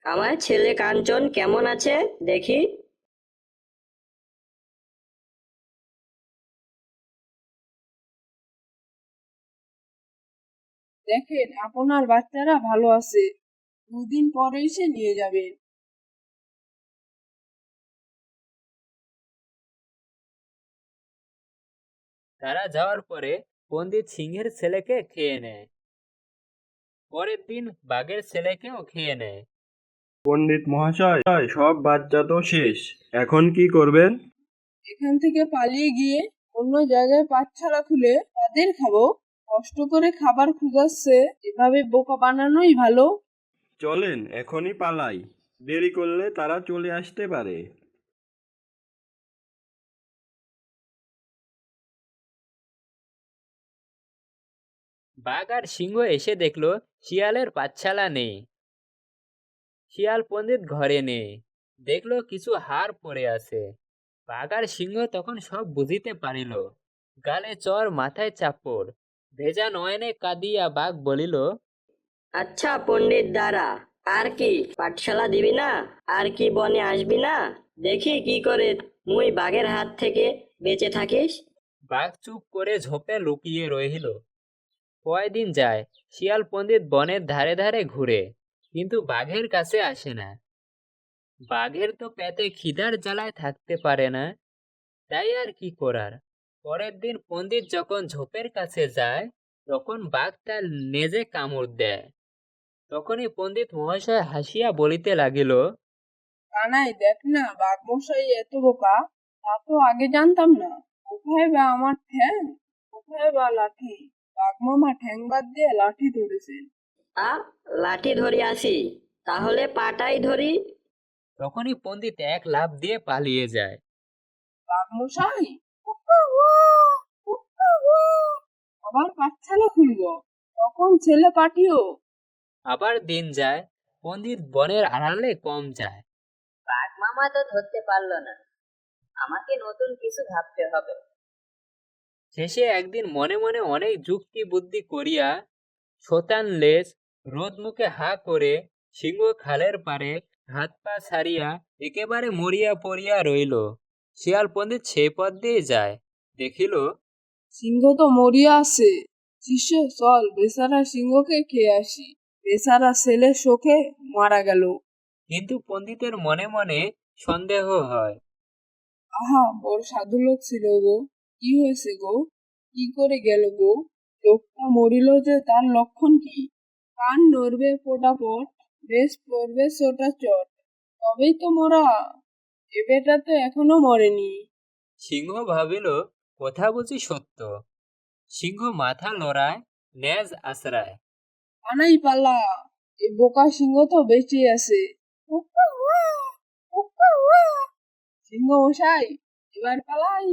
আমার ছেলে কাঞ্চন কেমন আছে দেখি। দেখেন আপনার বাচ্চারা ভালো আছে, দুদিন পরে এসে নিয়ে যাবেন। তারা যাওয়ার পরে পণ্ডিত সিংহের ছেলেকে খেয়ে নেয়। পরের দিন বাঘের ছেলেকেও খেয়ে নেয়। পণ্ডিত মহাশয়, সব বাচ্চা তো শেষ, এখন কি করবেন? এখান থেকে পালিয়ে গিয়ে অন্য জায়গায় পাঠশালা খুলে তাদের খাবো। কষ্ট করে খাবার খুঁজাচ্ছে, এভাবে বোকা বানানোই ভালো। চলেন এখনই পালাই, দেরি করলে তারা চলে আসতে পারে। বাঘ আর সিংহ এসে দেখলো শিয়ালের পাঠশালা নেই। শিয়াল পণ্ডিত ঘরে নেই, দেখলো কিছু হাড় পড়ে আছে। বাঘ আর সিংহ তখন সব বুঝিতে পারিল। গালে চর, মাথায় চাপড়, ভেজা নয়নে কাঁদিয়া বাঘ বলিল, আচ্ছা পণ্ডিত দাঁড়া, আর কি পাঠশালা দিবি না? আর কি বনে আসবি না? দেখি কি করে মুই বাঘের হাত থেকে বেঁচে থাকিস। বাঘ চুপ করে ঝোপে লুকিয়ে রহিল। কয়দিন যায়, শিয়াল পণ্ডিত বনের ধারে ধারে ঘুরে, কিন্তু বাঘের কাছে আসে না। বাঘের তো পেটে খিদার জ্বালায় থাকতে পারে না, তাই আর কি করার। পরের দিন পণ্ডিত যখন ঝোপের কাছে যায়, তখন বাঘ তার নেজে কামড় দেয়। তখনই পণ্ডিত মহাশয় হাসিয়া বলিতে লাগিল, কানাই দেখ না, বাঘ মশাই এত বোকা, তা তো আগে জানতাম না। কোথায় বা আমার ঠ্যাং, কোথায় বা লাঠি? বাঘ মামা ঠ্যাং বাদ দিয়ে লাঠি ধরেছেন। আ, লাঠি ধরি আসি, তাহলে পাটাই ধরি। তখনই পণ্ডিত এক লাফ দিয়ে পালিয়ে যায়। বাঘ মশাই, আবার পাঠশালা খুলবো, তখন ছেলে পাঠিও। আবার দিন যায়, পণ্ডিত বনের আড়ালে কম যায়। বাঘ মামা তো ধরতে পারলো না, আমাকে নতুন কিছু ভাবতে হবে। শেষে একদিন মনে মনে অনেক যুক্তি বুদ্ধি করিয়া শতান লেজ রোদ মুখে হা করে সিংহ খালের পারে হাত পা ছাড়িয়া একেবারে মরিয়া পড়িয়া রইল। শিয়াল পণ্ডিত সেই পথ দিয়ে যায়, দেখিল সিংহ তো মরিয়া আছে। শিষ্য, চল বেচারা সিংহকে খেয়ে আসি। বেচারা ছেলে শোকে মারা গেল। কিন্তু পণ্ডিতের মনে মনে সন্দেহ হয়। আহা, বড় সাধু লোক ছিল গো। কি হয়েছে গো? কি করে গেল গো? লোকটা মরিল যে, তার লক্ষণ কি? কান নড়বে ফোটাফট, বেশ পড়বে সোটা চট, তবেই তো মরা। এ বেটা তো এখনো মরেনি। সিংহ ভাবিল কথা বুঝি সত্য। সিংহ মাথা লড়ায়, ন্যাজ আশ্রায়। কানাই পালা, এ বোকা সিংহ তো বেঁচে আছে। সিংহ মশাই, এবার পালাই।